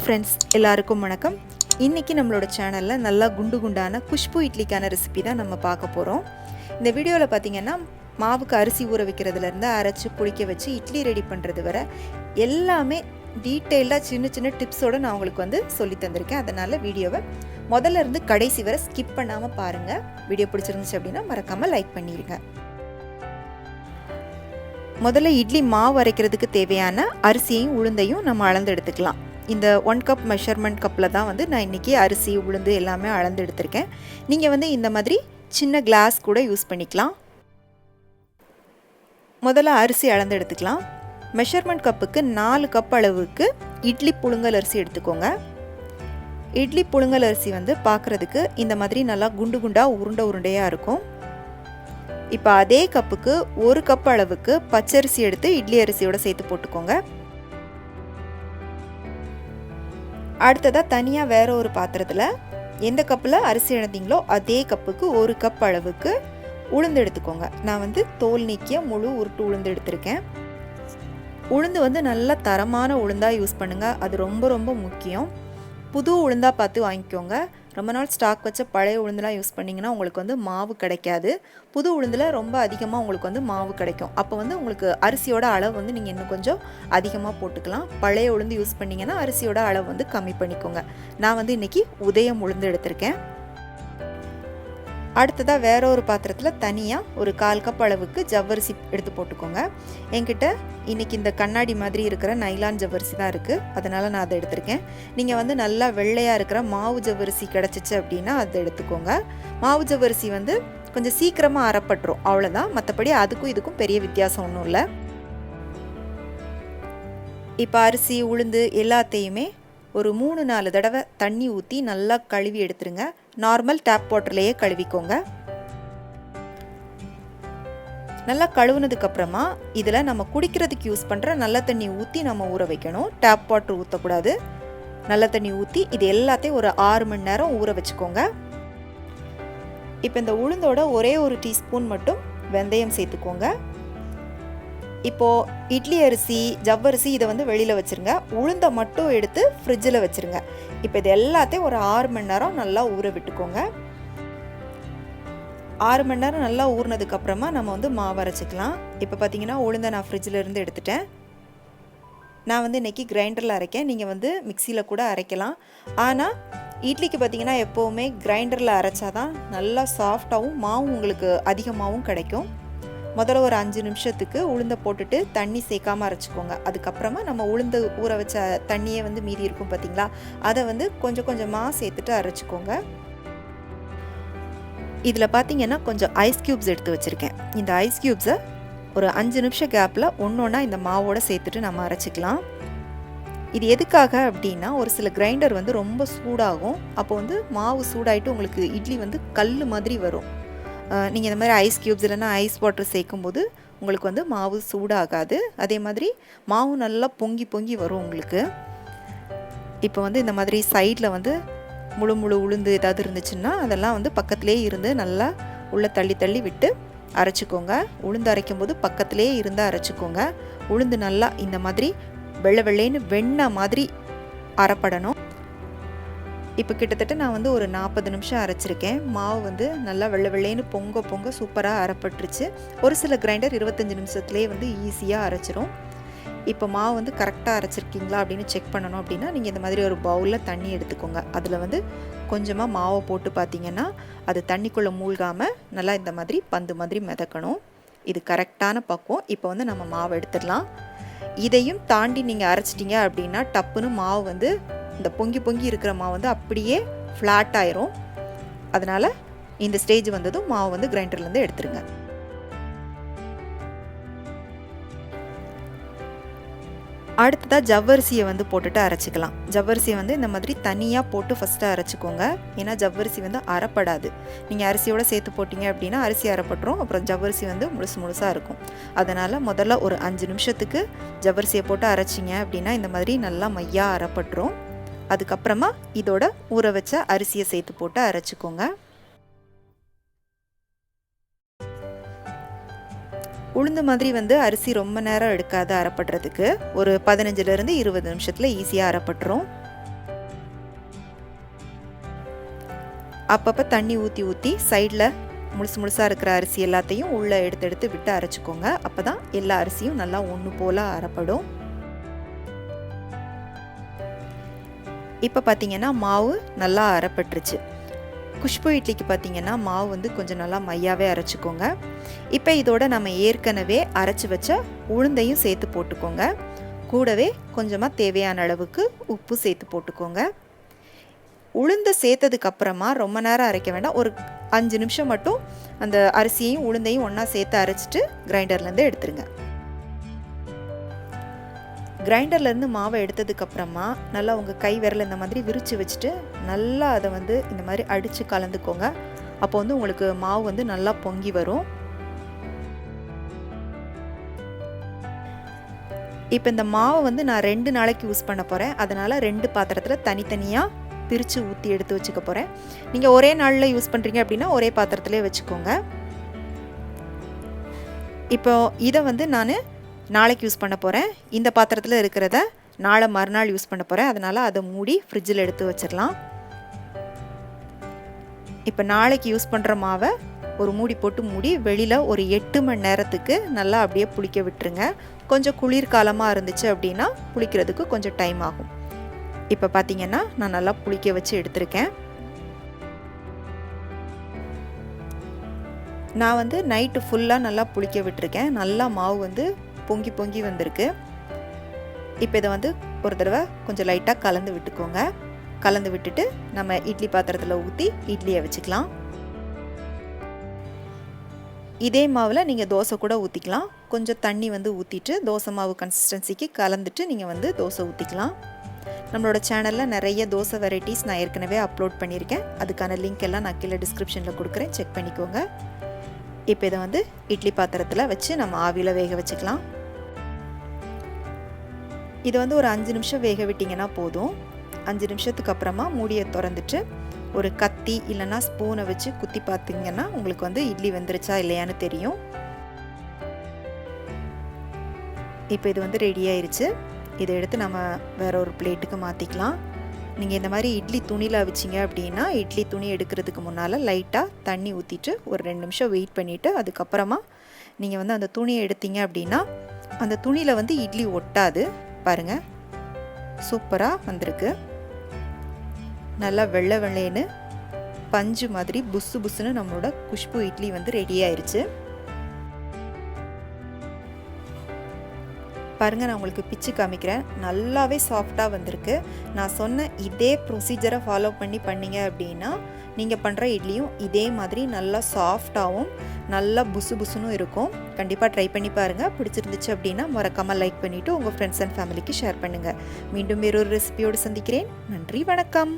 Friends, எல்லாருக்கும் வணக்கம். இன்றைக்கி நம்மளோட சேனலில் நல்லா குண்டு குண்டான குஷ்பு இட்லிக்கான ரெசிபி தான் நம்ம பார்க்க போகிறோம். இந்த வீடியோவில் பார்த்திங்கன்னா மாவுக்கு அரிசி ஊற வைக்கிறதுலேருந்து அரைச்சி புளிக்க வச்சு இட்லி ரெடி பண்ணுறது வரை எல்லாமே டீட்டெயிலாக சின்ன சின்ன டிப்ஸோடு நான் உங்களுக்கு சொல்லி தந்திருக்கேன். அதனால் வீடியோவை முதல்ல இருந்து கடைசி வரை ஸ்கிப் பண்ணாமல் பாருங்கள். வீடியோ பிடிச்சிருந்துச்சு அப்படின்னா மறக்காமல் லைக் பண்ணிடுங்க. முதல்ல இட்லி மாவு அரைக்கிறதுக்கு தேவையான அரிசியையும் உளுந்தையும் நம்ம அளந்து எடுத்துக்கலாம். இந்த 1 கப் மெஷர்மெண்ட் கப்பில் தான் நான் இன்றைக்கி அரிசி உளுந்து எல்லாமே அளந்து எடுத்திருக்கேன். நீங்கள் இந்த மாதிரி சின்ன கிளாஸ் கூட யூஸ் பண்ணிக்கலாம். முதல்ல அரிசி அளந்து எடுத்துக்கலாம். மெஷர்மெண்ட் கப்புக்கு 4 கப் அளவுக்கு இட்லி புழுங்கல் அரிசி எடுத்துக்கோங்க. இட்லி புழுங்கல் அரிசி பார்க்குறதுக்கு இந்த மாதிரி நல்லா குண்டு குண்டாக உருண்டையாக இருக்கும். இப்போ அதே கப்புக்கு 1 கப் அளவுக்கு பச்சரிசி எடுத்து இட்லி அரிசியோட சேர்த்து போட்டுக்கோங்க. அடுத்ததாக தனியாக வேற ஒரு பாத்திரத்தில் எந்த கப்பில் அரிசி எடுத்தீங்களோ அதே கப்புக்கு 1 கப் அளவுக்கு உளுந்து எடுத்துக்கோங்க. நான் தோல் நீக்கிய முழு உருட்டு உளுந்து எடுத்திருக்கேன். உளுந்து நல்ல தரமான உளுந்தாக யூஸ் பண்ணுங்கள். அது ரொம்ப ரொம்ப முக்கியம். புது உளுந்தாக பார்த்து வாங்கிக்கோங்க. ரொம்ப நாள் ஸ்டாக் வச்ச பழைய உளுந்துலாம் யூஸ் பண்ணிங்கன்னா உங்களுக்கு மாவு கிடைக்காது. புது உளுந்தில் ரொம்ப அதிகமாக உங்களுக்கு மாவு கிடைக்கும். அப்போ உங்களுக்கு அரிசியோட அளவு நீங்கள் இன்னும் கொஞ்சம் அதிகமாக போட்டுக்கலாம். பழைய உளுந்து யூஸ் பண்ணிங்கன்னா அரிசியோட அளவு கம்மி பண்ணிக்கோங்க. நான் இன்றைக்கி உதயம் உளுந்து எடுத்திருக்கேன். அடுத்ததாக வேற ஒரு பாத்திரத்தில் தனியாக ஒரு 1/4 கப் அளவுக்கு ஜவ்வரிசி எடுத்து போட்டுக்கோங்க. என்கிட்ட இன்றைக்கி இந்த கண்ணாடி மாதிரி இருக்கிற நைலான் ஜவ்வரிசி தான் இருக்குது. அதனால் நான் அதை எடுத்திருக்கேன். நீங்கள் நல்லா வெள்ளையாக இருக்கிற மாவு ஜவ்வரிசி கிடச்சிச்சு அப்படின்னா அதை எடுத்துக்கோங்க. மாவு ஜவ்வரிசி கொஞ்சம் சீக்கிரமாக அரைப்பட்டுரும், அவ்வளோதான். மற்றபடி அதுக்கும் இதுக்கும் பெரிய வித்தியாசம் ஒன்றும் இல்லை. இப்போ அரிசி உளுந்து எல்லாத்தையுமே ஒரு 3-4 தடவை தண்ணி ஊற்றி நல்லா கழுவி எடுத்துருங்க. நார்மல் டேப் வாட்டர்லேயே கழுவிக்கோங்க. நல்லா கழுவுனதுக்கப்புறமா இதில் நம்ம குடிக்கிறதுக்கு யூஸ் பண்ணுற நல்ல தண்ணி ஊற்றி நம்ம ஊற வைக்கணும். டேப் வாட்டர் ஊற்றக்கூடாது. நல்ல தண்ணி ஊற்றி இது எல்லாத்தையும் ஒரு 6 மணி நேரம் ஊற வச்சுக்கோங்க. இப்போ இந்த உளுந்தோட ஒரே ஒரு டீஸ்பூன் மட்டும் வெந்தயம் சேர்த்துக்கோங்க. இப்போது இட்லி அரிசி ஜவ்வரிசி இதை வெளியில் வச்சுருங்க. உளுந்தை மட்டும் எடுத்து ஃப்ரிட்ஜில் வச்சுருங்க. இப்போ இது எல்லாத்தையும் ஒரு 6 மணி நேரம் நல்லா ஊற விட்டுக்கோங்க. 6 மணி நேரம் நல்லா ஊறினதுக்கப்புறமா நம்ம மாவு அரைச்சிக்கலாம். இப்போ பார்த்தீங்கன்னா உளுந்தை நான் ஃப்ரிட்ஜில் இருந்து எடுத்துட்டேன். நான் இன்றைக்கி கிரைண்டரில் அரைக்கேன். நீங்கள் மிக்சியில் கூட அரைக்கலாம். ஆனால் இட்லிக்கு பார்த்தீங்கன்னா எப்போவுமே கிரைண்டரில் அரைச்சாதான் நல்லா சாஃப்டாகவும் மாவும் உங்களுக்கு அதிகமாகவும் கிடைக்கும். முதல்ல ஒரு 5 நிமிஷத்துக்கு உளுந்தை போட்டுட்டு தண்ணி சேர்க்காமல் அரைச்சிக்கோங்க. அதுக்கப்புறமா நம்ம உளுந்து ஊற வச்ச தண்ணியே மீதி இருக்கும் பார்த்தீங்களா, அதை கொஞ்சம் கொஞ்சமாக சேர்த்துட்டு அரைச்சிக்கோங்க. இதில் பார்த்தீங்கன்னா கொஞ்சம் ஐஸ் க்யூப்ஸ் எடுத்து வச்சுருக்கேன். இந்த ஐஸ் க்யூப்ஸை ஒரு 5 நிமிஷம் கேப்பில் ஒன்றா இந்த மாவோடு சேர்த்துட்டு நம்ம அரைச்சிக்கலாம். இது எதுக்காக அப்படின்னா ஒரு சில கிரைண்டர் ரொம்ப சூடாகும். அப்போ மாவு சூடாயிட்டு உங்களுக்கு இட்லி கல் மாதிரி வரும். நீங்கள் இந்த மாதிரி ஐஸ் க்யூப்ஸ் இல்லைன்னா ஐஸ் வாட்டர் சேர்க்கும்போது உங்களுக்கு மாவு சூடாகாது. அதே மாதிரி மாவு நல்லா பொங்கி பொங்கி வரும் உங்களுக்கு. இப்போ இந்த மாதிரி சைடில் முழு உளுந்து ஏதாவது இருந்துச்சுன்னா அதெல்லாம் பக்கத்துலேயே இருந்து நல்லா உள்ளே தள்ளி தள்ளி விட்டு அரைச்சிக்கோங்க. உளுந்து அரைக்கும் போது பக்கத்துலேயே இருந்து அரைச்சிக்கோங்க. உளுந்து நல்லா இந்த மாதிரி வெள்ளை வெள்ளைன்னு வெண்ணெய் மாதிரி அரைப்படணும். இப்போ கிட்டத்தட்ட நான் ஒரு 40 நிமிஷம் அரைச்சிருக்கேன். மாவு நல்லா வெள்ளை வெள்ளைன்னு பொங்க சூப்பராக அரைப்பட்டுருச்சு. ஒரு சில கிரைண்டர் 25 நிமிஷத்துலேயே ஈஸியாக அரைச்சிரும். இப்போ மாவு கரெக்டாக அரைச்சிருக்கீங்களா அப்படின்னு செக் பண்ணணும் அப்படின்னா நீங்கள் இந்த மாதிரி ஒரு பவுலில் தண்ணி எடுத்துக்கோங்க. அதில் கொஞ்சமாக மாவை போட்டு பார்த்தீங்கன்னா அது தண்ணிக்குள்ளே மூழ்காமல் நல்லா இந்த மாதிரி பந்து மாதிரி மிதக்கணும். இது கரெக்டான பக்குவம். இப்போ நம்ம மாவை எடுத்துடலாம். இதையும் தாண்டி நீங்கள் அரைச்சிட்டிங்க அப்படின்னா டப்புன்னு மாவு இந்த பொங்கி இருக்கிற மாவு அப்படியே ஃப்ளாட் ஆயிரும். அதனால் இந்த ஸ்டேஜ் வந்ததும் மாவு கிரைண்டர்லேருந்து எடுத்துருங்க. அடுத்ததாக ஜவ்வரிசியை போட்டுட்டு அரைச்சிக்கலாம். ஜவ்வரிசியை இந்த மாதிரி தனியாக போட்டு ஃபஸ்ட்டு அரைச்சிக்கோங்க. ஏன்னா ஜவ்வரிசி அரைப்படாது. நீங்கள் அரிசியோடு சேர்த்து போட்டிங்க அப்படின்னா அரிசி அரைப்பட்டுரும். அப்புறம் ஜவ்வரிசி முழுசாக இருக்கும். அதனால் முதல்ல ஒரு 5 நிமிஷத்துக்கு ஜவ்வரிசியை போட்டு அரைச்சிங்க அப்படின்னா இந்த மாதிரி நல்லா மையாக அரைப்பட்டுரும். அதுக்கப்புறமா இதோட ஊற வச்ச அரிசியை சேர்த்து போட்டு அரைச்சிக்கோங்க. உளுந்து மாதிரி அரிசி ரொம்ப நேரம் எடுக்காது அரைப்படுறதுக்கு. ஒரு 15 லிருந்து 20 நிமிஷத்தில் ஈஸியாக அரைப்பட்டுரும். அப்பப்போ தண்ணி ஊற்றி ஊற்றி சைடில் முழுசாக இருக்கிற அரிசி எல்லாத்தையும் உள்ளே எடுத்து விட்டு அரைச்சிக்கோங்க. அப்போ தான் எல்லா அரிசியும் நல்லா ஒன்று போல் அரைப்படும். இப்போ பார்த்திங்கன்னா மாவு நல்லா அரைப்பட்டுருச்சு. குஷ்பு இட்லிக்கு பார்த்திங்கன்னா மாவு வந்து கொஞ்சம் நல்லா மையாவே அரைச்சிக்கோங்க. இப்போ இதோட நம்ம ஏற்கனவே அரைச்சி வச்ச உளுந்தையும் சேர்த்து போட்டுக்கோங்க. கூடவே கொஞ்சமாக தேவையான அளவுக்கு உப்பு சேர்த்து போட்டுக்கோங்க. உளுந்தை சேர்த்ததுக்கப்புறமா ரொம்ப நேரம் அரைக்க வேண்டாம். ஒரு 5 நிமிஷம் மட்டும் அந்த அரிசியையும் உளுந்தையும் ஒன்றா சேர்த்து அரைச்சிட்டு கிரைண்டர்லேருந்து எடுத்துருங்க. கிரைண்டர்லேருந்து மாவை எடுத்ததுக்கப்புறமா நல்லா உங்கள் கை விரல் இந்த மாதிரி விரித்து வச்சுட்டு நல்லா அதை வந்து இந்த மாதிரி அடித்து கலந்துக்கோங்க. அப்போ வந்து உங்களுக்கு மாவு வந்து நல்லா பொங்கி வரும். இப்போ இந்த மாவை வந்து நான் 2 நாளைக்கு யூஸ் பண்ண போகிறேன். அதனால் 2 பாத்திரத்தில் தனித்தனியாக பிரித்து ஊற்றி எடுத்து வச்சுக்க போகிறேன். நீங்கள் ஒரே நாளில் யூஸ் பண்ணுறீங்க அப்படின்னா ஒரே பாத்திரத்திலே வச்சுக்கோங்க. இப்போ இதை வந்து நான் நாளைக்கு யூஸ் பண்ண போகிறேன். இந்த பாத்திரத்தில் இருக்கிறத நாளை மறுநாள் யூஸ் பண்ண போகிறேன். அதனால் அதை மூடி ஃப்ரிட்ஜில் எடுத்து வச்சிடலாம். இப்போ நாளைக்கு யூஸ் பண்ணுற மாவை ஒரு மூடி போட்டு மூடி வெளியில் ஒரு 8 மணி நேரத்துக்கு நல்லா அப்படியே புளிக்க விட்டுருங்க. கொஞ்சம் குளிர்காலமாக இருந்துச்சு அப்படின்னா புளிக்கிறதுக்கு கொஞ்சம் டைம் ஆகும். இப்போ பார்த்தீங்கன்னா நான் நல்லா புளிக்க வச்சு எடுத்திருக்கேன். நான் வந்து நைட்டு ஃபுல்லாக நல்லா புளிக்க விட்டுருக்கேன். நல்லா மாவு வந்து பொங்கி பொங்கி வந்திருக்கு. இப்போ இதை வந்து ஒரு தடவை கொஞ்சம் லைட்டாக கலந்து விட்டுக்கோங்க. கலந்து விட்டுட்டு நம்ம இட்லி பாத்திரத்தில் ஊற்றி இட்லியை வச்சுக்கலாம். இதே மாவில் நீங்கள் தோசை கூட ஊற்றிக்கலாம். கொஞ்சம் தண்ணி வந்து ஊற்றிட்டு தோசை மாவு கன்சிஸ்டன்சிக்கு கலந்துட்டு நீங்கள் வந்து தோசை ஊற்றிக்கலாம். நம்மளோட சேனலில் நிறைய தோசை வெரைட்டிஸ் நான் ஏற்கனவே அப்லோட் பண்ணியிருக்கேன். அதுக்கான லிங்க் எல்லாம் நான் கீழே டிஸ்கிரிப்ஷனில் கொடுக்குறேன், செக் பண்ணிக்கோங்க. இப்போ இதை வந்து இட்லி பாத்திரத்தில் வச்சு நம்ம ஆவியில் வேக வச்சுக்கலாம். இதை வந்து ஒரு 5 நிமிஷம் வேக விட்டிங்கன்னா போதும். 5 நிமிஷத்துக்கு அப்புறமா மூடியை திறந்துட்டு ஒரு கத்தி இல்லைன்னா ஸ்பூனை வச்சு குத்தி பார்த்தீங்கன்னா உங்களுக்கு வந்து இட்லி வெந்துருச்சா இல்லையான்னு தெரியும். இப்போ இது வந்து ரெடி ஆயிடுச்சு. இதை எடுத்து நம்ம வேற ஒரு பிளேட்டுக்கு மாற்றிக்கலாம். நீங்கள் இந்த மாதிரி இட்லி துணியில் வச்சிங்க அப்படின்னா இட்லி துணி எடுக்கிறதுக்கு முன்னால் லைட்டாக தண்ணி ஊற்றிட்டு ஒரு 2 நிமிஷம் வெயிட் பண்ணிவிட்டு அதுக்கப்புறமா நீங்கள் வந்து அந்த துணியை எடுத்தீங்க அப்படின்னா அந்த துணியில் வந்து இட்லி ஒட்டாது. பாருங்கள், சூப்பராக வந்திருக்கு. நல்லா வெள்ளை வெள்ளைன்னு பஞ்சு மாதிரி புஸ்ஸு புஸ்ஸுன்னு நம்மளோட குஷ்பு இட்லி வந்து ரெடி ஆயிடுச்சு. பாருங்கள், நான் உங்களுக்கு பிச்சு காமிக்கிறேன். நல்லாவே சாஃப்டாக வந்திருக்கு. நான் சொன்ன இதே ப்ரொசீஜரை ஃபாலோ பண்ணிங்க அப்படின்னா நீங்கள் பண்ணுற இட்லியும் இதே மாதிரி நல்லா சாஃப்டாகவும் நல்லா புசு புசுன்னு இருக்கும். கண்டிப்பாக ட்ரை பண்ணி பாருங்கள். பிடிச்சிருந்துச்சு அப்படின்னா மறக்காமல் லைக் பண்ணிவிட்டு உங்கள் ஃப்ரெண்ட்ஸ் அண்ட் ஃபேமிலிக்கு ஷேர் பண்ணுங்கள். மீண்டும் வேறொரு ரெசிபியோடு சந்திக்கிறேன். நன்றி, வணக்கம்.